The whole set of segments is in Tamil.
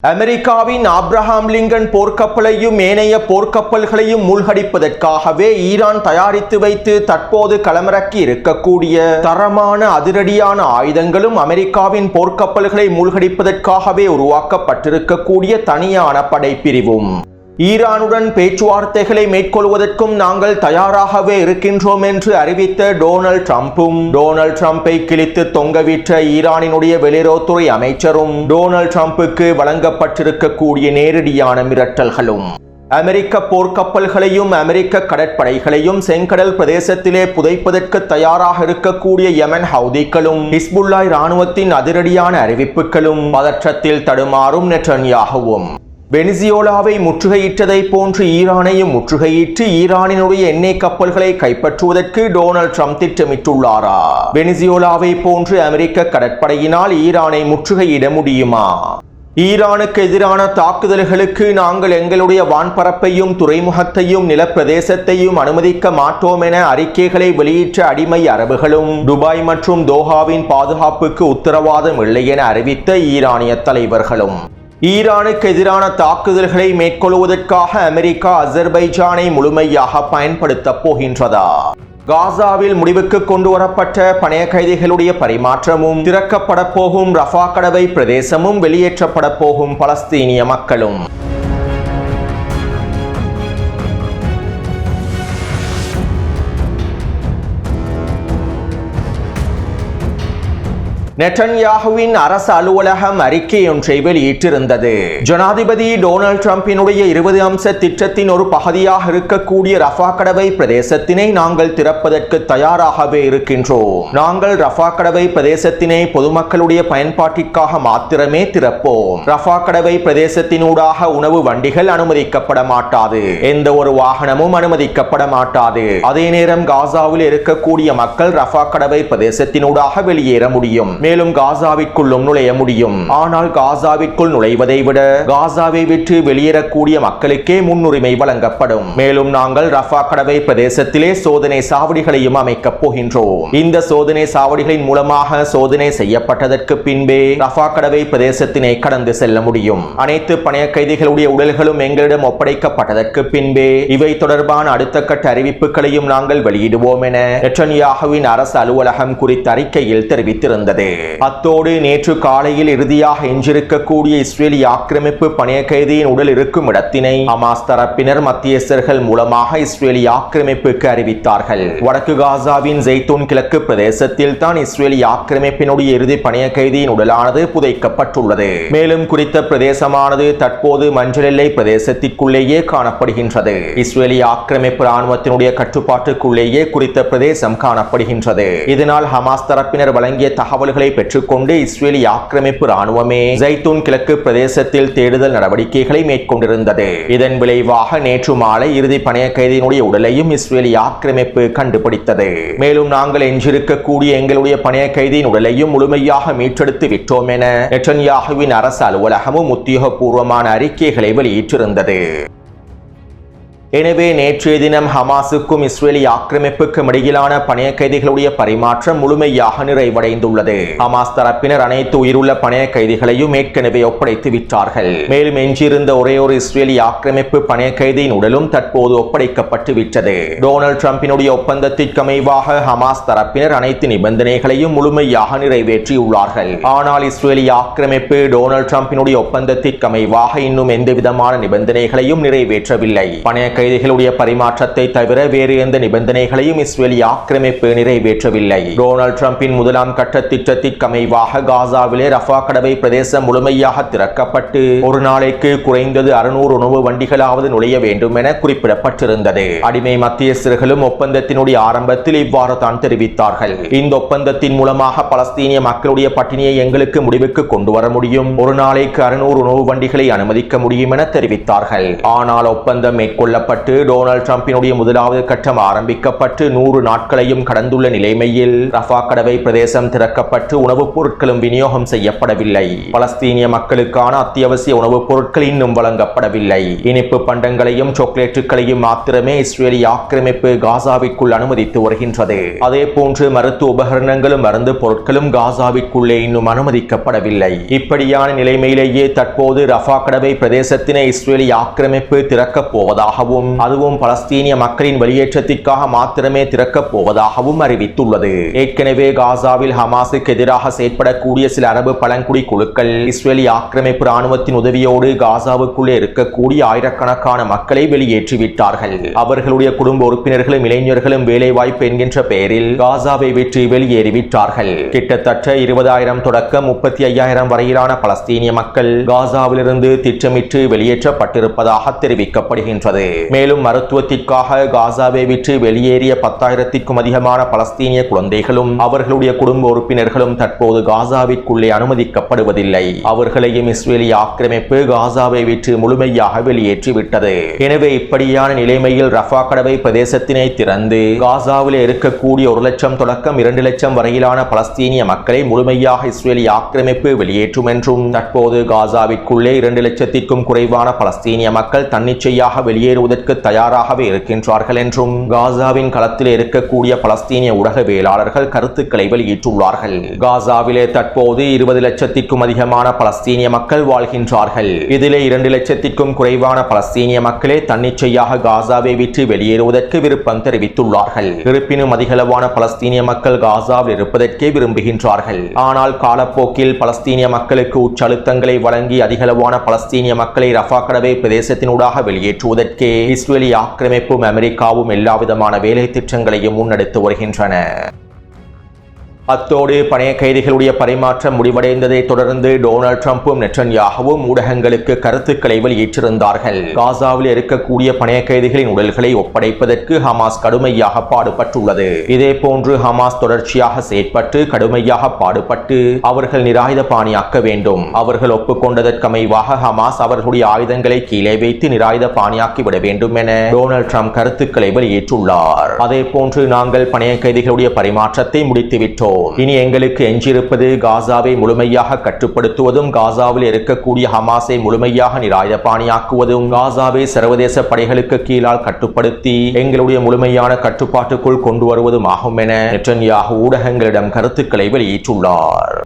அமெரிக்காவின் ஆப்ரஹாம் லிங்கன் போர்க்கப்பலையும் ஏனைய போர்க்கப்பல்களையும் மூழ்கடிப்பதற்காகவே ஈரான் தயாரித்து வைத்து தற்போது களமிறக்கி இருக்கக்கூடிய தரமான அதிரடியான ஆயுதங்களும் அமெரிக்காவின் போர்க்கப்பல்களை மூழ்கடிப்பதற்காகவே உருவாக்கப்பட்டிருக்கக்கூடிய தனியான படைப்பிரிவும் ஈரானுடன் பேச்சுவார்த்தைகளை மேற்கொள்வதற்கும் நாங்கள் தயாராகவே இருக்கின்றோம் என்று அறிவித்த டொனால்ட் ட்ரம்பை கிழித்து தொங்கவிட்ட ஈரானினுடைய வெளியுறவுத்துறை அமைச்சரும் டொனால்ட் ட்ரம்புக்கு வழங்கப்பட்டிருக்கக்கூடிய நேரடியான மிரட்டல்களும் அமெரிக்க போர்க்கப்பல்களையும் அமெரிக்க கடற்படைகளையும் செங்கடல் பிரதேசத்திலே புதைப்பதற்கு தயாராக இருக்கக்கூடிய யெமன் ஹவுதிகளும் ஹிஸ்புல்லா இராணுவத்தின் அதிரடியான அறிவிப்புகளும் பதற்றத்தில் தடுமாறும் நெட்டன்யாகுவும் வெனிசுவேலாவை முற்றுகையிட்டதை போன்று ஈரானையும் முற்றுகையிட்டு ஈரானினுடைய எண்ணெய் கப்பல்களை கைப்பற்றுவதற்கு டொனால்ட் ட்ரம்ப் திட்டமிட்டுள்ளாரா? வெனிசுவேலாவை போன்று அமெரிக்க கடற்படையினால் ஈரானை முற்றுகையிட முடியுமா? ஈரானுக்கு எதிரான தாக்குதல்களுக்கு நாங்கள் எங்களுடைய வான்பரப்பையும் துறைமுகத்தையும் நிலப்பிரதேசத்தையும் அனுமதிக்க மாட்டோம் என அறிக்கைகளை வெளியிட்ட அடிமை அரபுகளும் துபாய் மற்றும் தோஹாவின் பாதுகாப்புக்கு உத்தரவாதம் இல்லை என அறிவித்த ஈரானிய தலைவர்களும் ஈரானுக்கு எதிரான தாக்குதல்களை மேற்கொள்வதற்காக அமெரிக்கா அசர்பைஜானை முழுமையாக பயன்படுத்தப் போகின்றதா? காசாவில் முடிவுக்கு கொண்டு வரப்பட்ட பணைய கைதிகளுடைய பரிமாற்றமும் திறக்கப்பட போகும் ரஃபா கடவை பிரதேசமும் வெளியேற்றப்பட போகும் பலஸ்தீனிய மக்களும் நெட்டன்யாகுவின் அரசு அலுவலகம் அறிக்கை ஒன்றை வெளியிட்டிருந்தது. ஜனாதிபதி டொனால்ட் ட்ரம்பினுடைய 20 அம்ச திட்டத்தின் ஒரு பகுதியாக இருக்கக்கூடிய ரஃபா கடவை பிரதேசத்தினை நாங்கள் திறப்பதற்கு தயாராகவே இருக்கின்றோம். நாங்கள் ரஃபா கடவை பிரதேசத்தினை பொதுமக்களுடைய பயன்பாட்டிற்காக மாத்திரமே திறப்போம். ரஃபா கடவை பிரதேசத்தினூடாக உணவு வண்டிகள் அனுமதிக்கப்பட மாட்டாது. எந்த ஒரு வாகனமும் அனுமதிக்கப்பட மாட்டாது. அதே நேரம் காசாவில் இருக்கக்கூடிய மக்கள் ரஃபா கடவை பிரதேசத்தினூடாக வெளியேற முடியும். மேலும் காசாவிற்குள்ளும் நுழைய முடியும். ஆனால் காசாவிற்குள் நுழைவதை விட காசாவை விட்டு வெளியேறக்கூடிய மக்களுக்கே முன்னுரிமை வழங்கப்படும். மேலும் நாங்கள் ரஃபா கடவை பிரதேசத்திலே சோதனை சாவடிகளையும் அமைக்கப் போகின்றோம். இந்த சோதனை சாவடிகளின் மூலமாக சோதனை செய்யப்பட்டதற்கு பின்பே ரஃபா கடவை பிரதேசத்தினை கடந்து செல்ல முடியும். அனைத்து பணைய கைதிகளுடைய உடல்களும் எங்களிடம் ஒப்படைக்கப்பட்டதற்கு பின்பே இவை தொடர்பான அடுத்த கட்ட அறிவிப்புகளையும் நாங்கள் வெளியிடுவோம் என நெட்டன்யாகுவின் அரசு அலுவலகம் குறித்த அறிக்கையில் தெரிவித்திருந்தது. அத்தோடு நேற்று காலையில் இறுதியாக எஞ்சிருக்கக்கூடிய இஸ்ரேலிய ஆக்கிரமிப்பு பணைய கைதியின் உடல் இருக்கும் இடத்தினை ஹமாஸ் தரப்பினர் மத்தியஸ்தர்கள் மூலமாக இஸ்ரேலிய ஆக்கிரமிப்புக்கு அறிவித்தார்கள். வடக்கு காசாவின் ஜெய்தூன் கிழக்கு பிரதேசத்தில் தான் இஸ்ரேலிய ஆக்கிரமிப்பினுடைய இறுதி பணைய கைதியின் உடலானது புதைக்கப்பட்டுள்ளது. மேலும் குறித்த பிரதேசமானது தற்போது மஞ்சள் எல்லை பிரதேசத்திற்குள்ளேயே காணப்படுகின்றது. இஸ்ரேலிய ஆக்கிரமிப்பு ராணுவத்தினுடைய கட்டுப்பாட்டுக்குள்ளேயே குறித்த பிரதேசம் காணப்படுகின்றது. இதனால் ஹமாஸ் தரப்பினர் வழங்கிய தகவல்களை பெற்றுக்கொண்டு இஸ்ரேலிய ஆக்கிரமிப்பு ராணுவமே ஜெய்தூன் கிழக்கு பிரதேசத்தில் தேடுதல் நடவடிக்கைகளை மேற்கொண்டிருந்தது. இதன் விளைவாக நேற்று மாலை இறுதி பணைய கைதியினுடைய உடலையும் இஸ்ரேலிய ஆக்கிரமிப்பு கண்டுபிடித்தது. மேலும் நாங்கள் எஞ்சிருக்கக்கூடிய எங்களுடைய பணைய கைதியின் உடலையும் முழுமையாக மீட்டெடுத்து விட்டோம் என நெட்டன்யாகுவின் அரசு அலுவலகமும் உத்தியோகபூர்வமான அறிக்கைகளை வெளியிட்டிருந்தது. எனவே நேற்றைய தினம் ஹமாஸுக்கும் இஸ்ரேலிய ஆக்கிரமிப்புக்கும் இடையிலான பணைய கைதிகளுடைய பரிமாற்றம் முழுமையாக நிறைவடைந்துள்ளது. ஹமாஸ் தரப்பினர் அனைத்து உயிருள்ள பணைய கைதிகளையும் ஏற்கனவே ஒப்படைத்து விட்டார்கள். மேலும் எஞ்சியிருந்த ஒரே ஒரு இஸ்ரேலிய ஆக்கிரமிப்பு பணைய கைதியின் உடலும் தற்போது ஒப்படைக்கப்பட்டு விட்டது. டொனால்ட் ட்ரம்பினுடைய ஒப்பந்தத்திற்கு அமைவாக ஹமாஸ் தரப்பினர் அனைத்து நிபந்தனைகளையும் முழுமையாக நிறைவேற்றியுள்ளார்கள். ஆனால் இஸ்ரேலிய ஆக்கிரமிப்பு டொனால்ட் ட்ரம்பினுடைய ஒப்பந்தத்திற்கு அமைவாக இன்னும் எந்தவிதமான நிபந்தனைகளையும் நிறைவேற்றவில்லை. பணைய கைதிகளுடைய பரிமாற்றத்தை தவிர வேறு எந்த நிபந்தனைகளையும் இஸ்ரேலிய ஆக்கிரமிப்பு நிறைவேற்றவில்லை. டொனால்ட் ட்ரம்பின் முதலாம் கட்ட திட்டத்திற்கு அமைவாக காசாவிலே ரஃபா கடவை பிரதேசம் முழுமையாக திறக்கப்பட்டு ஒரு நாளைக்கு குறைந்தது 600 உணவு வண்டிகளாவது நுழைய வேண்டும் என குறிப்பிடப்பட்டிருந்தது. அடிமை மத்தியஸ்தர்களும் ஒப்பந்தத்தினுடைய ஆரம்பத்தில் இவ்வாறு தான் தெரிவித்தார்கள். இந்த ஒப்பந்தத்தின் மூலமாக பலஸ்தீனிய மக்களுடைய பட்டினியை எங்களுக்கு முடிவுக்கு கொண்டு வர முடியும். ஒரு நாளைக்கு 600 உணவு வண்டிகளை அனுமதிக்க முடியும் என தெரிவித்தார்கள். ஆனால் ஒப்பந்தம் மேற்கொள்ள திறக்கப்பட்டு டொனால்ட் ட்ரம்பினுடைய முதலாவது கட்டம் ஆரம்பிக்கப்பட்டு 100 நாட்களையும் கடந்துள்ள நிலைமையில் ரஃபா கடவை பிரதேசம் திறக்கப்பட்டு உணவுப் பொருட்களும் விநியோகம் செய்யப்படவில்லை. பலஸ்தீனிய மக்களுக்கான அத்தியாவசிய உணவுப் பொருட்கள் இன்னும் வழங்கப்படவில்லை. இனிப்பு பண்டங்களையும் சாக்லேட்டுகளையும் மாத்திரமே இஸ்ரேலிய ஆக்கிரமிப்பு காசாவிற்குள் அனுமதித்து வருகின்றது. அதே போன்று மருத்துவ உபகரணங்களும் மருந்து பொருட்களும் காசாவிற்குள்ளே இன்னும் அனுமதிக்கப்படவில்லை. இப்படியான நிலைமையிலேயே தற்போது ரஃபா கடவை பிரதேசத்தினை இஸ்ரேலிய ஆக்கிரமிப்பு திறக்கப் போவதாகவும் அதுவும் பலஸ்தீனிய மக்களின் வெளியேற்றத்திற்காக மாத்திரமே திறக்கப் போவதாகவும் அறிவித்துள்ளது. ஏற்கனவே காசாவில் ஹமாஸுக்கு எதிராக செயற்படக்கூடிய சில அரபு பழங்குடி குழுக்கள் இஸ்ரேலிய ஆக்கிரமிப்பு ராணுவத்தின் உதவியோடு காசாவுக்குள்ளே இருக்கக்கூடிய ஆயிரக்கணக்கான மக்களை வெளியேற்றிவிட்டார்கள். அவர்களுடைய குடும்ப உறுப்பினர்களும் இளைஞர்களும் வேலைவாய்ப்பு என்கின்ற பெயரில் காசாவை விட்டு வெளியேறிவிட்டார்கள். கிட்டத்தட்ட 20,000 தொடக்கம் 35,000 வரையிலான பலஸ்தீனிய மக்கள் காசாவிலிருந்து திட்டமிட்டு வெளியேற்றப்பட்டிருப்பதாக தெரிவிக்கப்படுகின்றது. மேலும் மருத்துவத்திற்காக காசாவை விட்டு வெளியேறிய 10,000க்கும் அதிகமான பலஸ்தீனிய குழந்தைகளும் அவர்களுடைய குடும்ப உறுப்பினர்களும் தற்போது காசாவிற்குள்ளே அனுமதிக்கப்படுவதில்லை. அவர்களையும் இஸ்ரேலிய ஆக்கிரமிப்பு காசாவை விட்டு முழுமையாக வெளியேற்றிவிட்டது. எனவே இப்படியான நிலைமையில் ரஃபா கடவை பிரதேசத்தினை திறந்து காசாவில் இருக்கக்கூடிய 1 லட்சம் தொடக்கம் 2 லட்சம் வரையிலான பலஸ்தீனிய மக்களை முழுமையாக இஸ்ரேலிய ஆக்கிரமிப்பு வெளியேற்றும் என்றும் தற்போது காசாவிற்குள்ளே 2 லட்சத்திற்கும் குறைவான பலஸ்தீனிய மக்கள் தன்னிச்சையாக வெளியேறுவதற்கு தயாராகவே இருக்கின்றார்கள் என்றும் காசாவின் களத்தில் இருக்கக்கூடிய பலஸ்தீனிய ஊடகவியலாளர்கள் கருத்துக்களை வெளியிட்டுள்ளார்கள். காசாவிலே தற்போது 20 லட்சத்திற்கும் அதிகமான பலஸ்தீனிய மக்கள் வாழ்கின்றார்கள். இதிலே 2 லட்சத்திற்கும் குறைவான பலஸ்தீனிய மக்களே தன்னிச்சையாக காசாவை விட்டு வெளியேறுவதற்கு விருப்பம் தெரிவித்துள்ளார்கள். இருப்பினும் அதிகளவான பலஸ்தீனிய மக்கள் காசாவில் இருப்பதற்கே விரும்புகின்றார்கள். ஆனால் காலப்போக்கில் பலஸ்தீனிய மக்களுக்கு உச்சழுத்தங்களை வழங்கி அதிகளவான பலஸ்தீனிய மக்களை ரஃபா கடவை பிரதேசத்தினூடாக வெளியேற்றுவதற்கே இஸ்ரேலிய ஆக்கிரமிப்பும் அமெரிக்காவும் எல்லாவிதமான வேலை திட்டங்களையும் முன்னெடுத்து வருகின்றன. அத்தோடு பணைய கைதிகளுடைய பரிமாற்றம் முடிவடைந்ததை தொடர்ந்து டொனால்ட் ட்ரம்பும் நெட்டன்யாகுவும் ஊடகங்களுக்கு கருத்துக்களை வெளியிட்டிருந்தார்கள். காசாவில் இருக்கக்கூடிய பணைய கைதிகளின் உடல்களை ஒப்படைப்பதற்கு ஹமாஸ் கடுமையாக பாடுபட்டுள்ளது. இதே போன்று ஹமாஸ் தொடர்ச்சியாக செயற்பட்டு கடுமையாக பாடுபட்டு அவர்கள் நிராயுத பாணியாக்க வேண்டும். அவர்கள் ஒப்புக்கொண்டதற்கமைவாக ஹமாஸ் அவர்களுடைய ஆயுதங்களை கீழே வைத்து நிராயுத பாணியாக்கி விட வேண்டும் என டொனால்ட் ட்ரம்ப் கருத்துக்களை வெளியிட்டுள்ளார். அதே போன்று நாங்கள் பணைய கைதிகளுடைய பரிமாற்றத்தை முடித்துவிட்டோம். இனி எங்களுக்கு எஞ்சியிருப்பது காசாவை முழுமையாக கட்டுப்படுத்துவதும் காசாவில் இருக்கக்கூடிய ஹமாஸை முழுமையாக நிராயுதபாணியாக்குவதும் காசாவை சர்வதேச படைகளுக்கு கீழால் கட்டுப்படுத்தி எங்களுடைய முழுமையான கட்டுப்பாட்டுக்குள் கொண்டு வருவதும் ஆகும் என நெட்டன்யாகு ஊடகங்களிடம் கருத்துக்களை வெளியிட்டுள்ளார்.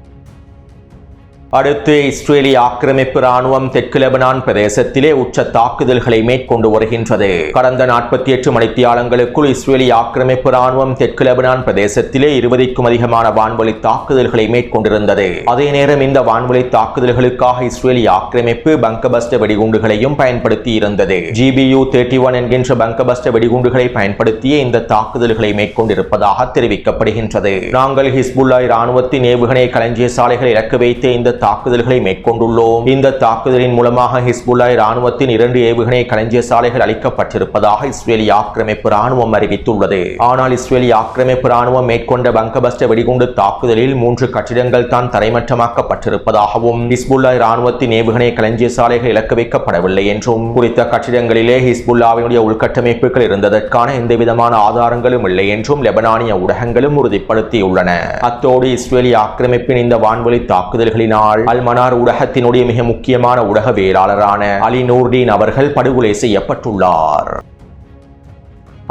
அடுத்து இஸ்ரேலிய ஆக்கிரமிப்பு ராணுவம் தெற்கு லெபனான் பிரதேசத்திலே உச்ச தாக்குதல்களை மேற்கொண்டு வருகின்றது. கடந்த 48 மணித்தியாலங்களுக்குள் இஸ்ரேலிய ஆக்கிரமிப்பு ராணுவம் தெற்கு லெபனான் பிரதேசத்திலே 20க்கும் அதிகமான வான்வழி தாக்குதல்களை மேற்கொண்டிருந்தது. அதே நேரம் இந்த வான்வழி தாக்குதல்களுக்காக இஸ்ரேலிய ஆக்கிரமிப்பு பங்கபஸ்ட வெடிகுண்டுகளையும் பயன்படுத்தி இருந்தது. GBU-31 என்கின்ற பங்கபஸ்ட வெடிகுண்டுகளை பயன்படுத்திய இந்த தாக்குதல்களை மேற்கொண்டிருப்பதாக தெரிவிக்கப்படுகின்றது. நாங்கள் ஹிஸ்புல்லாஹ் ராணுவத்தின் ஏவுகணை களஞ்சிய சாலைகளை இலக்கு வைத்து இந்த தாக்குதல்களை மேற்கொண்டுள்ளோம். இந்த தாக்குதலின் மூலமாக ஹிஸ்புல்லாஹ் ராணுவத்தின் 2 ஏவுகணை களஞ்சிய சாலைகள் அளிக்கப்பட்டிருப்பதாக இஸ்ரேலிய ஆக்கிரமிப்பு ராணுவம் அறிவித்துள்ளது. ஆனால் இஸ்ரேலிய ஆக்கிரமிப்பு ராணுவம் மேற்கொண்ட பங்கபஸ்ட வெடிகுண்டு தாக்குதலில் 3 கட்டிடங்கள் தான் தரைமட்டமாக்கப்பட்டிருப்பதாகவும் ஹிஸ்புல்லாஹ் ராணுவத்தின் ஏவுகணை களஞ்சிய சாலைகள் இலக்கு வைக்கப்படவில்லை என்றும் குறித்த கட்டிடங்களிலே ஹிஸ்புல்லாஹ்வினுடைய உள்கட்டமைப்புகள் இருந்ததற்கான எந்தவிதமான ஆதாரங்களும் இல்லை என்றும் லெபனானிய ஊடகங்களும் உறுதிப்படுத்தியுள்ளன. அத்தோடு இஸ்ரேலிய ஆக்கிரமிப்பின் இந்த வான்வழி தாக்குதல்களினால் அல்-மனார் ஊடகத்தினுடைய மிக முக்கியமான ஊடகவியலாளரான அலி நூர்டீன் அவர்கள் படுகொலை செய்யப்பட்டுள்ளார்.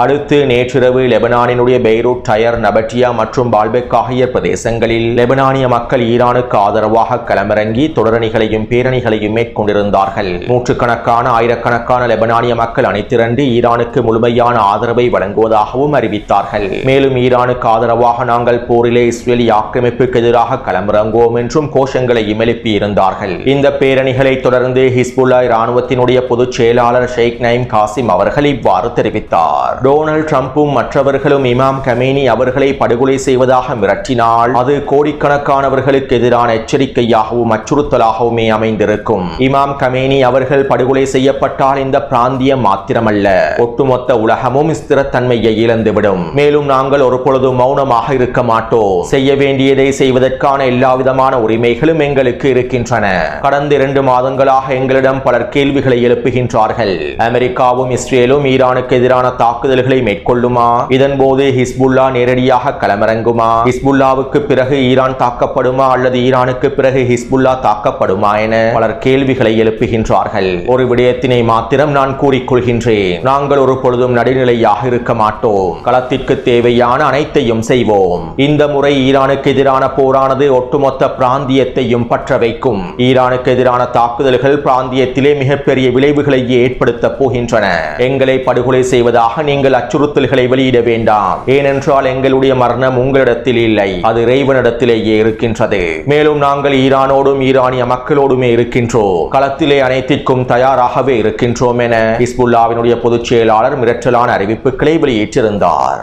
அடுத்து நேற்றிரவு லெபனானினுடைய பெய்ரூட், டயர், நபட்டியா மற்றும் பால்பெக் ஆகிய பிரதேசங்களில் லெபனானிய மக்கள் ஈரானுக்கு ஆதரவாக களமிறங்கி தொடரணிகளையும் பேரணிகளையும் மேற்கொண்டிருந்தார்கள். நூற்றுக்கணக்கான ஆயிரக்கணக்கான லெபனானிய மக்கள் அணிதிரண்டு ஈரானுக்கு முழுமையான ஆதரவை வழங்குவதாகவும் அறிவித்தார்கள். மேலும் ஈரானுக்கு ஆதரவாக நாங்கள் போரிலே இஸ்ரேலிய ஆக்கிரமிப்புக்கு எதிராக களமிறங்குவோம் என்றும் கோஷங்களையும் எழுப்பியிருந்தார்கள். இந்த பேரணிகளை தொடர்ந்து ஹிஸ்புல்லாஹ் ராணுவத்தினுடைய பொதுச் செயலாளர் ஷேக் நயீம் காசிம் அவர்கள் இவ்வாறு தெரிவித்தார். டொனால்ட் ட்ரம்பும் மற்றவர்களும் இமாம் கமேனி அவர்களை படுகொலை செய்வதாக மிரட்டினால் அது கோடிக்கணக்கானவர்களுக்கு எதிரான எச்சரிக்கையாகவும் அச்சுறுத்தலாகவுமே அமைந்திருக்கும். இமாம் கமேனி அவர்கள் படுகொலை செய்யப்பட்டால் இந்த பிராந்தியம் மாத்திரமல்ல, ஒட்டுமொத்த உலகமும் ஸ்திரத்தன்மையை இழந்துவிடும். மேலும் நாங்கள் ஒரு பொழுதும் மௌனமாக இருக்க மாட்டோம். செய்ய வேண்டியதை செய்வதற்கான எல்லா விதமான உரிமைகளும் எங்களுக்கு இருக்கின்றன. கடந்த 2 மாதங்களாக எங்களிடம் பலர் கேள்விகளை எழுப்புகின்றார்கள். அமெரிக்காவும் இஸ்ரேலும் ஈரானுக்கு எதிரான தாக்குதல்களை மேற்கொள்ளுமா? இதன் போது ஹிஸ்புல்லா நேரடியாக களமிறங்குமா? ஹிஸ்புல்லாவுக்கு பிறகு ஈரான் தாக்கப்படுமா அல்லது ஈரானுக்கு பிறகு ஹிஸ்புல்லா தாக்கப்படுமா என பலர் கேள்விகளை எழுப்புகின்றார்கள். ஒரு விடயத்தினை மாத்திரம் நான் கூறிக்கொள்கின்றேன். நாங்கள் ஒரு பொழுதும் நடுநிலையாக இருக்க மாட்டோம். களத்திற்கு தேவையான அனைத்தையும் செய்வோம். இந்த முறை ஈரானுக்கு எதிரான போரானது ஒட்டுமொத்த பிராந்தியத்தையும் பற்ற வைக்கும். ஈரானுக்கு எதிரான தாக்குதல்கள் பிராந்தியத்திலே மிகப்பெரிய விளைவுகளை ஏற்படுத்த போகின்றன. எங்களை படுகொலை செய்வதாக நீங்கள் அச்சுறுத்தல்களை வெளியிட வேண்டாம். ஏனென்றால் எங்களுடைய மரணம் உங்களிடத்தில் இல்லை, அது இறைவனிடத்திலேயே இருக்கின்றது. மேலும் நாங்கள் ஈரானோடும் ஈரானிய மக்களோடுமே இருக்கின்றோம். களத்திலே அனைத்திற்கும் தயாராகவே இருக்கின்றோம் என ஹிஸ்புல்லாவினுடைய பொதுச் செயலாளர் மிரட்டலான அறிவிப்புகளை வெளியிட்டிருந்தார்.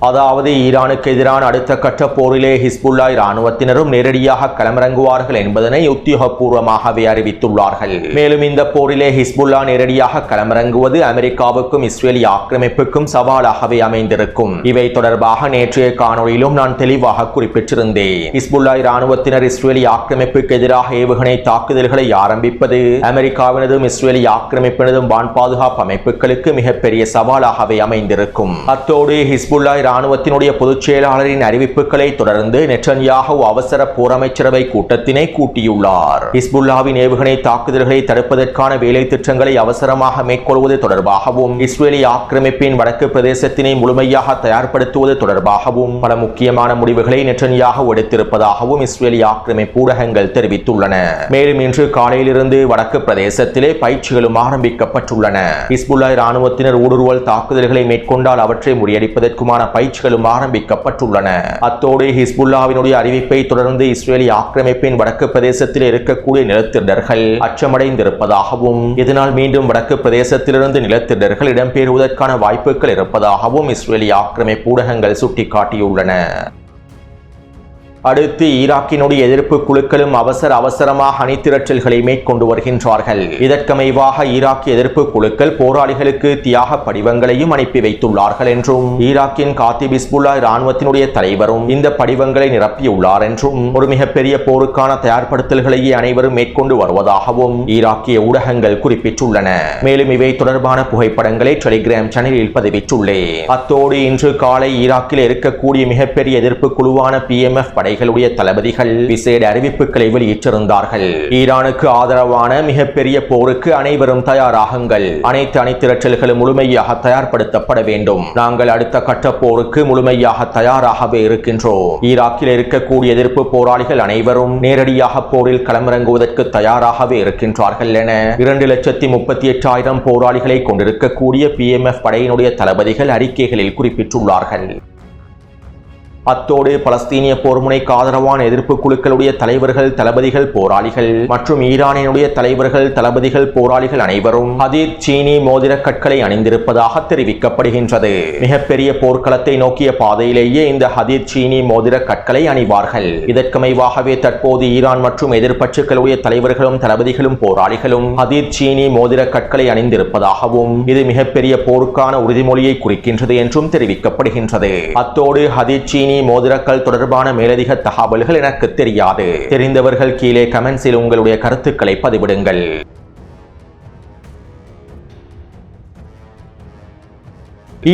அதாவது ஈரானுக்கு எதிரான அடுத்த கட்ட போரிலே ஹிஸ்புல்லா இராணுவத்தினரும் நேரடியாக களமிறங்குவார்கள் என்பதனை உத்தியோகபூர்வமாகவே அறிவித்துள்ளார்கள். மேலும் இந்த போரிலே ஹிஸ்புல்லா நேரடியாக களமிறங்குவது அமெரிக்காவுக்கும் இஸ்ரேலிய ஆக்கிரமிப்புக்கும் சவாலாகவே அமைந்திருக்கும். இவை தொடர்பாக நேற்றைய காணொளியிலும் நான் தெளிவாக குறிப்பிட்டிருந்தேன். ஹிஸ்புல்லா இராணுவத்தினர் இஸ்ரேலிய ஆக்கிரமிப்புக்கு எதிராக ஏவுகணை தாக்குதல்களை ஆரம்பிப்பது அமெரிக்காவினதும் இஸ்ரேலிய ஆக்கிரமிப்பினதும் வான் பாதுகாப்பு அமைப்புகளுக்கு மிகப்பெரிய சவாலாகவே அமைந்திருக்கும். அத்தோடு ஹிஸ்புல்லா இராணுவத்தினுடைய பொதுச் செயலாளரின் அறிவிப்புகளை தொடர்ந்து நெட்டன்யாஹூ அவசர போர் அமைச்சரவை கூட்டத்தினை கூட்டியுள்ளார். ஹிஸ்புல்லாவின் ஏவுகணை தாக்குதல்களை தடுப்பதற்கான வேலை திட்டங்களை அவசரமாக மேற்கொள்வது தொடர்பாகவும் இஸ்ரேலிய ஆக்கிரமிப்பின் வடக்கு பிரதேசத்தினை முழுமையாக தயார்படுத்துவது தொடர்பாகவும் பல முக்கியமான முடிவுகளை நெட்டன்யாஹூ எடுத்திருப்பதாகவும் இஸ்ரேலிய ஆக்கிரமிப்பு ஊடகங்கள் தெரிவித்துள்ளன. மேலும் இன்று காலையிலிருந்து வடக்கு பிரதேசத்திலே பயிற்சிகளும் ஆரம்பிக்கப்பட்டுள்ளன. ஹிஸ்புல்லா இராணுவத்தினர் ஊடுருவல் தாக்குதல்களை மேற்கொண்டால் அவற்றை முறியடிப்பதற்குமான பயிற்சிகளும் ஆரம்பிக்கப்பட்டுள்ளன. அத்தோடு ஹிஸ்புல்லாவினுடைய அறிவிப்பை தொடர்ந்து இஸ்ரேலிய ஆக்கிரமிப்பின் வடக்கு பிரதேசத்தில் இருக்கக்கூடிய நிலத்திடர்கள் அச்சமடைந்திருப்பதாகவும் இதனால் மீண்டும் வடக்கு பிரதேசத்திலிருந்து நிலத்திடர்கள் இடம்பெறுவதற்கான வாய்ப்புகள் இருப்பதாகவும் இஸ்ரேலிய ஆக்கிரமிப்பு ஊடகங்கள் சுட்டிக்காட்டியுள்ளன. அடுத்து ஈராக்கினுடைய எதிர்ப்பு குழுக்களும் அவசரமாக அணிதிரட்டல்களை மேற்கொண்டு வருகின்றார்கள். இதற்கமைவாக ஈராக்கிய எதிர்ப்பு குழுக்கள் போராளிகளுக்கு தியாக படிவங்களையும் அனுப்பி வைத்துள்ளார்கள் என்றும் ஈராக்கின் காத்திப் ஹிஸ்புல்லா இராணுவத்தினுடைய தலைவரும் இந்த படிவங்களை நிரப்பியுள்ளார் என்றும் ஒரு மிகப்பெரிய போருக்கான தயார்படுத்தல்களையே அனைவரும் மேற்கொண்டு வருவதாகவும் ஈராக்கிய ஊடகங்கள் குறிப்பிட்டுள்ளன. மேலும் இவை தொடர்பான புகைப்படங்களை டெலிகிராம் சேனலில் பதிவிட்டுள்ளேன். அத்தோடு இன்று காலை ஈராக்கில் இருக்கக்கூடிய மிகப்பெரிய எதிர்ப்பு குழுவான PMF படைகளுடைய தளபதிகள் விசேட அறிவிப்புகளை வெளியிட்டிருந்தார்கள். ஈரானுக்கு ஆதரவான மிகப்பெரிய போருக்கு அனைவரும் தயாராகுங்கள். அனைத்து அணிதிரட்டல்களும் முழுமையாக தயார்படுத்தப்பட வேண்டும். நாங்கள் அடுத்த கட்ட போருக்கு முழுமையாக தயாராகவே இருக்கின்றோம். ஈராக்கில் இருக்கக்கூடிய எதிர்ப்பு போராளிகள் அனைவரும் நேரடியாக போரில் களமிறங்குவதற்கு தயாராகவே இருக்கின்றார்கள் என 2,38,000 போராளிகளை கொண்டிருக்கக்கூடிய PMF படையினுடைய தளபதிகள் அறிக்கைகளில் குறிப்பிட்டுள்ளார்கள். அத்தோடு பலஸ்தீனிய போர்முனைக்கு ஆதரவான எதிர்ப்பு குழுக்களுடைய தலைவர்கள் தளபதிகள் போராளிகள் மற்றும் ஈரானினுடைய தலைவர்கள் தளபதிகள் போராளிகள் அனைவரும் ஹதீத் சீனி மோதிர கற்களை அணிந்திருப்பதாக தெரிவிக்கப்படுகின்றது. மிகப்பெரிய போர்க்களத்தை நோக்கிய பாதையிலேயே இந்த ஹதீத் சீனி மோதிர கற்களை அணிவார்கள். இதற்கமைவாகவே தற்போது ஈரான் மற்றும் எதிர்ப்பற்றுகளுடைய தலைவர்களும் தளபதிகளும் போராளிகளும் ஹதீத் சீனி மோதிர கற்களை அணிந்திருப்பதாகவும் இது மிகப்பெரிய போருக்கான உறுதிமொழியை குறிக்கின்றது என்றும் தெரிவிக்கப்படுகின்றது. அத்தோடு ஹதீத் சீனி மோதிரக்கல் தொடர்பான மேலதிக தகவல்கள் எனக்கு தெரியாது. தெரிந்தவர்கள் கீழே கமெண்ட்ஸில் உங்களுடைய கருத்துக்களை பதிவிடுங்கள்.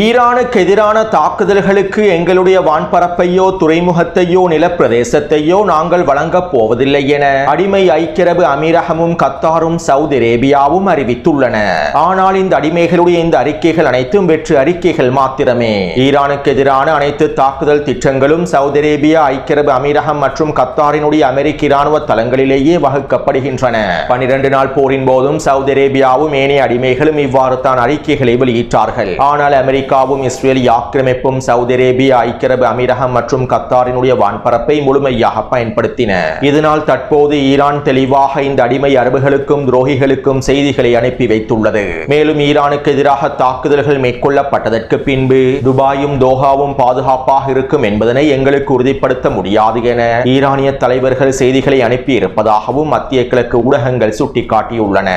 ஈரானுக்கு எதிரான தாக்குதல்களுக்கு எங்களுடைய வான்பரப்பையோ துறைமுகத்தையோ நிலப்பிரதேசத்தையோ நாங்கள் வழங்கப் போவதில்லை என அடிமை ஐக்கிய அரபு அமீரகமும் கத்தாரும் சவுதி அரேபியாவும் அறிவித்துள்ளன. ஆனால் இந்த அடிமைகளுடைய இந்த அறிக்கைகள் அனைத்தும் வெற்று அறிக்கைகள் மாத்திரமே. ஈரானுக்கு எதிரான அனைத்து தாக்குதல் திட்டங்களும் சவுதி அரேபியா, ஐக்கிய அரபு அமீரகம் மற்றும் கத்தாரினுடைய அமெரிக்க இராணுவ தளங்களிலேயே வகுக்கப்படுகின்றன. 12 நாள் போரின் போதும் சவுதி அரேபியாவும் ஏனைய அடிமைகளும் இவ்வாறு தான் அறிக்கைகளை வெளியிட்டார்கள். ஆனால் அமெரிக்காவும் இஸ்ரேல் ஆக்கிரமிப்பும் சவுதி அரேபியா, ஐக்கிய அரபு அமீரகம் மற்றும் கத்தாரினுடைய வான்பரப்பை முழுமையாக பயன்படுத்தின. இதனால் தற்போது ஈரான் தெளிவாக இந்த அடிமை அரபுகளுக்கும் துரோகிகளுக்கும் செய்திகளை அனுப்பி வைத்துள்ளது. மேலும் ஈரானுக்கு எதிராக தாக்குதல்கள் மேற்கொள்ளப்பட்டதற்கு பின்பு துபாயும் தோஹாவும் பாதுகாப்பாக இருக்கும் என்பதனை எங்களுக்கு உறுதிப்படுத்த முடியாது என ஈரானிய தலைவர்கள் செய்திகளை அனுப்பி இருப்பதாகவும் மத்திய கிழக்கு ஊடகங்கள் சுட்டிக்காட்டியுள்ளன.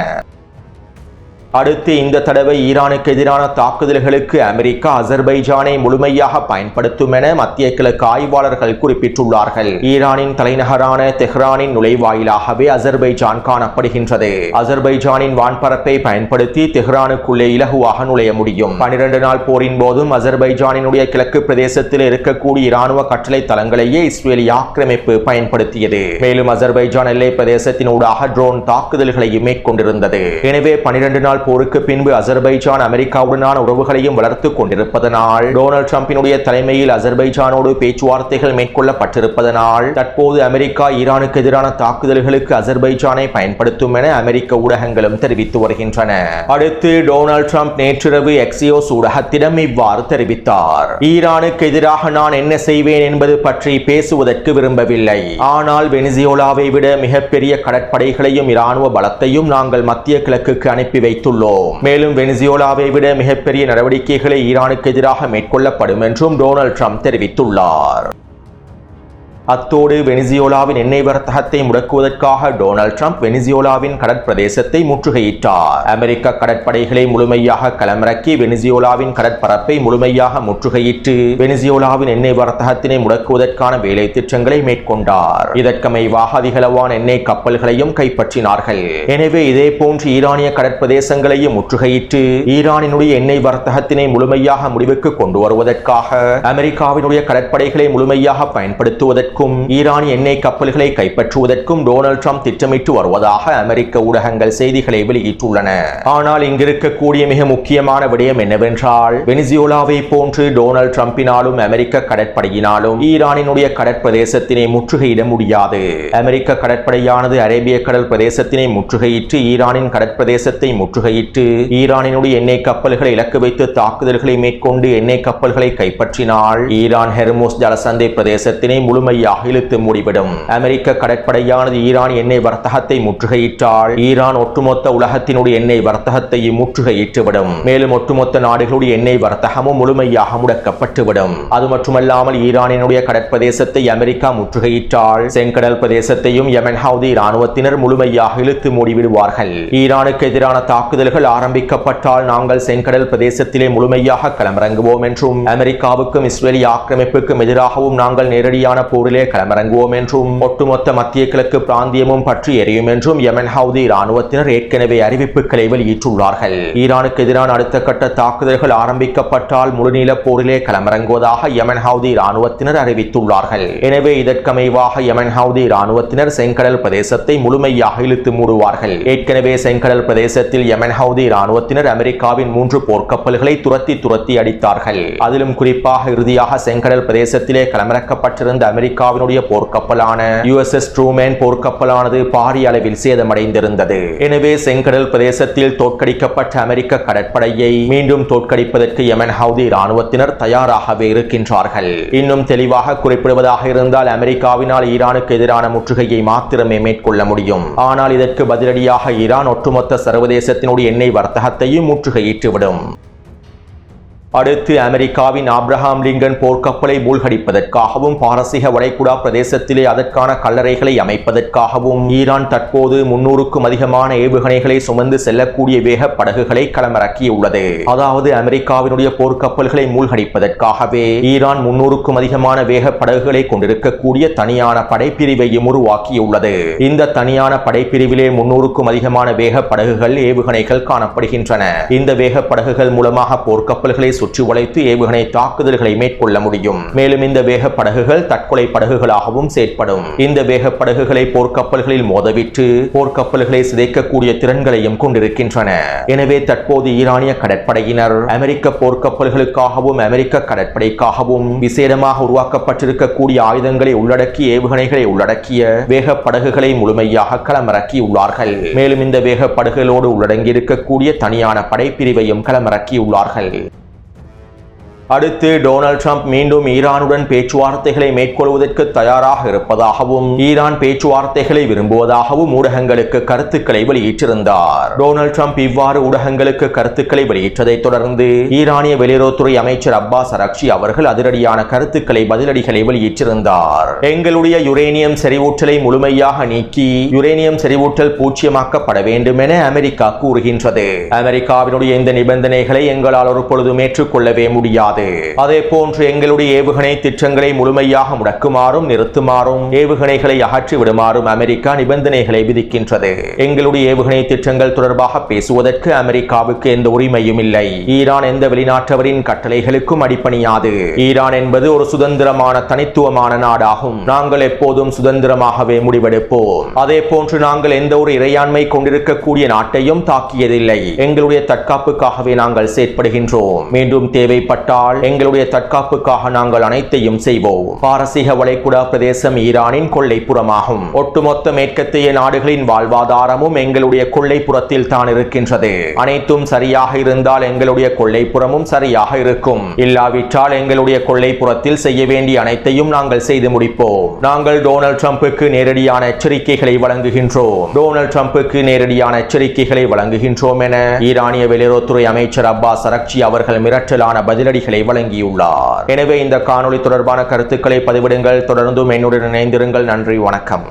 அடுத்து இந்த தடவை ஈரானுக்கு எதிரான தாக்குதல்களுக்கு அமெரிக்கா அசர்பைஜானை முழுமையாக பயன்படுத்தும் என மத்திய கிழக்கு ஆய்வாளர்கள் குறிப்பிட்டுள்ளார்கள். ஈரானின் தலைநகரான தெஹ்ரானின் நுழைவாயிலாகவே அசர்பைஜான் காணப்படுகின்றது. அசர்பைஜானின் வான்பரப்பை பயன்படுத்தி தெஹ்ரானுக்குள்ளே இலகுவாக நுழைய முடியும். 12 நாள் போரின் போதும் அசர்பைஜானினுடைய கிழக்கு பிரதேசத்தில் இருக்கக்கூடிய இராணுவ கட்டளை தளங்களையே இஸ்ரேல் ஆக்கிரமிப்பு பயன்படுத்தியது. மேலும் அசர்பைஜான் எல்லை பிரதேசத்தினூடாக ட்ரோன் தாக்குதல்களையும் மேற்கொண்டிருந்தது. எனவே 12 நாள் போருக்கு பின்பு அசர்பைஜான் அமெரிக்காவுடனான உறவுகளையும் வளர்த்துக் கொண்டிருப்பதனால், டொனால்ட் ட்ரம்பினுடைய தலைமையில் அசர்பைஜானோடு பேச்சுவார்த்தைகள் மேற்கொள்ளப்பட்டிருப்பதனால் தற்போது அமெரிக்கா ஈரானுக்கு எதிரான தாக்குதல்களுக்கு அசர்பைஜானை பயன்படுத்தும் என அமெரிக்க ஊடகங்களும் தெரிவித்து வருகின்றன. அடுத்து டொனால்ட் ட்ரம்ப் நேற்றிரவு எக்ஸியோஸ் ஊடகத்திடம் இவ்வாறு தெரிவித்தார். ஈரானுக்கு எதிராக நான் என்ன செய்வேன் என்பது பற்றி பேசுவதற்கு விரும்பவில்லை. ஆனால் வெனிசுவேலாவை விட மிகப்பெரிய கடற்படைகளையும் இராணுவ பலத்தையும் நாங்கள் மத்திய கிழக்குக்கு அனுப்பி வைத்துள்ளோம். மேலும் வெனிசுவேலாவை விட மிகப்பெரிய நடவடிக்கைகளை ஈரானுக்கு எதிராக மேற்கொள்ளப்படும் என்றும் டொனால்ட் ட்ரம்ப் தெரிவித்துள்ளார். அத்தோடு வெனிசுவேலாவின் எண்ணெய் வர்த்தகத்தை முடக்குவதற்காக டொனால்ட் ட்ரம்ப் வெனிசுவேலாவின் கடற்பிரதேசத்தை முற்றுகையிட்டார். அமெரிக்க கடற்படைகளை முழுமையாக களமிறக்கி வெனிசுவேலாவின் கடற்பரப்பை முழுமையாக முற்றுகையிட்டு வெனிசுவேலாவின் எண்ணெய் வர்த்தகத்தினை முடக்குவதற்கான வேலை திட்டங்களை மேற்கொண்டார். இதற்கமைவாக அதிகளவான எண்ணெய் கப்பல்களையும் கைப்பற்றினார்கள். எனவே இதே போன்று ஈரானிய கடற்பிரதேசங்களையும் முற்றுகையிட்டு ஈரானினுடைய எண்ணெய் வர்த்தகத்தினை முழுமையாக முடிவுக்கு கொண்டு வருவதற்காக அமெரிக்காவினுடைய கடற்படைகளை முழுமையாக பயன்படுத்துவதற்கு ஈரானிய எண்ணெய் கப்பல்களை கைப்பற்றுவதற்கும் டொனால்ட் ட்ரம்ப் திட்டமிட்டு வருவதாக அமெரிக்க ஊடகங்கள் செய்திகளை வெளியிட்டுள்ளன. ஆனால் இங்கிருக்கக்கூடிய மிக முக்கியமான விடயம் என்னவென்றால், வெனிசுவேலாவை போன்று டொனால்ட் ட்ரம்பினாலும் அமெரிக்க கடற்படையினாலும் ஈரானினுடைய கடற்பிரதேசத்தினை முற்றுகையிட முடியாது. அமெரிக்க கடற்படையானது அரேபிய கடல் பிரதேசத்தினை முற்றுகையிட்டு ஈரானின் கடற்பிரதேசத்தை முற்றுகையிட்டு ஈரானினுடைய எண்ணெய் கப்பல்களை இலக்கு வைத்து தாக்குதல்களை மேற்கொண்டு எண்ணெய் கப்பல்களை கைப்பற்றினால் ஈரான் ஹெர்முஸ் ஜலசந்தை பிரதேசத்தினை முழுமையாக இழுத்து மூடிவிடும். அமெரிக்க கடற்படையானது ஈரான் எண்ணெய் வர்த்தகத்தை முற்றுகையிட்டால் ஈரான் ஒட்டுமொத்த உலகத்தினுடைய எண்ணெய் வர்த்தகத்தையும் முற்றுகையிட்டுவிடும். மேலும் ஒட்டுமொத்த நாடுகளுடைய எண்ணெய் வர்த்தகமும் முழுமையாக முடக்கப்பட்டுவிடும். அது மட்டுமல்லாமல் ஈரானினுடைய கடற்பிரதேசத்தை அமெரிக்கா முற்றுகையிட்டால் செங்கடல் பிரதேசத்தையும் யமன் ஹவுதி இராணுவத்தினர் முழுமையாக இழுத்து மூடிவிடுவார்கள். ஈரானுக்கு எதிரான தாக்குதல்கள் ஆரம்பிக்கப்பட்டால் நாங்கள் செங்கடல் பிரதேசத்திலே முழுமையாக களமிறங்குவோம் என்றும் அமெரிக்காவுக்கும் இஸ்ரேலிய ஆக்கிரமிப்புக்கும் எதிராகவும் நாங்கள் நேரடியான போரிலே களமிறங்குவோம் என்றும் ஒட்டுமொத்த மத்திய கிழக்கு பிராந்தியமும் பற்றி எரியும் என்றும் யமன் ஹவுதி இராணுவத்தினர் ஏற்கனவே அறிவிப்புகளை வெளியிட்டுள்ளார்கள். ஈரானுக்கு எதிரான அடுத்த கட்ட தாக்குதல்கள் ஆரம்பிக்கப்பட்டால் முழுநீள போரிலே களமிறங்குவதாக யமன் ஹவுதி இராணுவத்தினர் அறிவித்துள்ளார்கள். எனவே இதற்கமைவாக யமன் ஹவுதி இராணுவத்தினர் செங்கடல் பிரதேசத்தை முழுமையாக இழுத்து மூடுவார்கள். ஏற்கனவே செங்கடல் பிரதேசத்தில் யமன் ஹவுதி இராணுவத்தினர் அமெரிக்காவின் 3 போர்க்கப்பல்களை துரத்தி அடித்தார்கள். அதிலும் குறிப்பாக இறுதியாக செங்கடல் பிரதேசத்திலே களமிறக்கப்பட்டிருந்த அமெரிக்காவினுடைய போர்க்கப்பலான USS ட்ரூமேன் போர்க்கப்பலானது பாரிய அளவில் சேதமடைந்திருந்தது. எனவே செங்கடல் பிரதேசத்தில் தோற்கடிக்கப்பட்ட அமெரிக்க கடற்படையை மீண்டும் தோற்கடிப்பதற்கு யமன் ஹவுதி இராணுவத்தினர் தயாராகவே இருக்கின்றார்கள். இன்னும் தெளிவாக குறிப்பிடுவதாக இருந்தால் அமெரிக்காவினால் ஈரானுக்கு எதிரான முற்றுகையை மாத்திரமே மேற்கொள்ள முடியும். ஆனால் இதற்கு பதிலடியாக ஈரான் ஒட்டுமொத்த சர்வதேசத்தினுடைய எண்ணெய் வர்த்தகத்தையும் முற்றுகையிட்டுவிடும். அடுத்து அமெரிக்காவின் ஆப்ரஹாம் லிங்கன் போர்க்கப்பலை மூழ்கடிப்பதற்காகவும் பாரசீக வளைகுடா பிரதேசத்திலே அதற்கான கல்லறைகளை அமைப்பதற்காகவும் ஈரான் தற்போது 300க்கும் அதிகமான ஏவுகணைகளை சுமந்து செல்லக்கூடிய வேக படகுகளை களமிறக்கியுள்ளது. அதாவது அமெரிக்காவினுடைய போர்க்கப்பல்களை மூழ்கடிப்பதற்காகவே ஈரான் 300க்கும் அதிகமான வேக படகுகளை கொண்டிருக்கக்கூடிய தனியான படைப்பிரிவையும் உருவாக்கியுள்ளது. இந்த தனியான படைப்பிரிவிலே 300க்கும் அதிகமான வேக படகுகள் ஏவுகணைகள் காணப்படுகின்றன. இந்த வேக படகுகள் மூலமாக போர்க்கப்பல்களை சுற்றி வளைத்து ஏவுகணை தாக்குதல்களை மேற்கொள்ள முடியும். மேலும் இந்த வேக படகுகள் தற்கொலை படகுகளாகவும் செயற்படும். இந்த வேக படகுகளை போர்க்கப்பல்களில் மோதவிட்டு போர்க்கப்பல்களை சிதைக்கக்கூடிய திறன்களையும் கொண்டிருக்கின்றன. எனவே தற்போது ஈரானிய கடற்படையினர் அமெரிக்க போர்க்கப்பல்களுக்காகவும் அமெரிக்க கடற்படைக்காகவும் விசேடமாக உருவாக்கப்பட்டிருக்கக்கூடிய ஆயுதங்களை உள்ளடக்கிய ஏவுகணைகளை உள்ளடக்கிய வேக படகுகளை முழுமையாக களமிறக்கியுள்ளார்கள். மேலும் இந்த வேக படகுகளோடு உள்ளடங்கி இருக்கக்கூடிய தனியான படைப்பிரிவையும் களமிறக்கியுள்ளார்கள். அடுத்து டொனால்ட் ட்ரம்ப் மீண்டும் ஈரானுடன் பேச்சுவார்த்தைகளை மேற்கொள்வதற்கு தயாராக இருப்பதாகவும் ஈரான் பேச்சுவார்த்தைகளை விரும்புவதாகவும் ஊடகங்களுக்கு கருத்துக்களை வெளியிட்டிருந்தார். டொனால்ட் ட்ரம்ப் இவ்வாறு ஊடகங்களுக்கு கருத்துக்களை வெளியிட்டதைத் தொடர்ந்து ஈரானிய வெளியுறவுத்துறை அமைச்சர் அப்பாஸ் அரக்சி அவர்கள் அதிரடியான கருத்துக்களை பதிலடிகளை வெளியிட்டிருந்தார். எங்களுடைய யுரேனியம் செறிவூட்டலை முழுமையாக நீக்கி யுரேனியம் செறிவூட்டல் பூஜ்ஜியமாக்கப்பட வேண்டும் என அமெரிக்கா கூறுகின்றது. அமெரிக்காவினுடைய இந்த நிபந்தனைகளை எங்களால் ஒரு பொழுதும் ஏற்றுக்கொள்ளவே முடியாது. அதே போன்று எங்களுடைய ஏவுகணை திட்டங்களை முழுமையாக முடக்குமாறும் நிறுத்துமாறும் ஏவுகணைகளை அகற்றி விடுமாறும் அமெரிக்கா நிபந்தனைகளை விதிக்கின்றது. எங்களுடைய ஏவுகணை திட்டங்கள் தொடர்பாக பேசுவதற்கு அமெரிக்காவுக்கு எந்த உரிமையும் இல்லை. ஈரான் எந்த வெளிநாட்டவரின் கட்டளைகளுக்கும் அடிபணியாது. ஈரான் என்பது ஒரு சுதந்திரமான தனித்துவமான நாடாகும். நாங்கள் எப்போதும் சுதந்திரமாகவே முடிவெடுப்போம். அதே போன்று நாங்கள் எந்த ஒரு இறையாண்மை கொண்டிருக்கக்கூடிய நாட்டையும் தாக்கியதில்லை. எங்களுடைய தற்காப்புக்காகவே நாங்கள் செயற்படுகின்றோம். மீண்டும் தேவைப்பட்டால் எங்களுடைய தற்காப்புக்காக நாங்கள் அனைத்தையும் செய்வோம். பாரசீக வளைகுடா பிரதேசம் ஈரானின் கொள்ளைப்புறமாகும். ஒட்டுமொத்த மேற்கத்திய நாடுகளின் வாழ்வாதாரமும் எங்களுடைய கொள்ளைப்புறத்தில் தான் இருக்கின்றது. அனைத்தும் சரியாக இருந்தால் எங்களுடைய கொள்ளைப்புறமும் சரியாக இருக்கும். இல்லாவிட்டால் எங்களுடைய கொள்ளைப்புறத்தில் செய்ய வேண்டிய அனைத்தையும் நாங்கள் செய்து முடிப்போம். நாங்கள் டொனால்ட் ட்ரம்புக்கு நேரடியான எச்சரிக்கைகளை வழங்குகின்றோம். டொனால்ட் ட்ரம்புக்கு நேரடியான எச்சரிக்கைகளை வழங்குகின்றோம் என ஈரானிய வெளியுறவுத்துறை அமைச்சர் அப்பாஸ் அரக்சி அவர்கள் மிரட்டலான பதிலடிகளை வழங்கியுள்ளார். எனவே இந்த காணொளி தொடர்பான கருத்துக்களை பதிவிடுங்கள். தொடர்ந்தும் என்னுடன் இணைந்திருங்கள். நன்றி, வணக்கம்.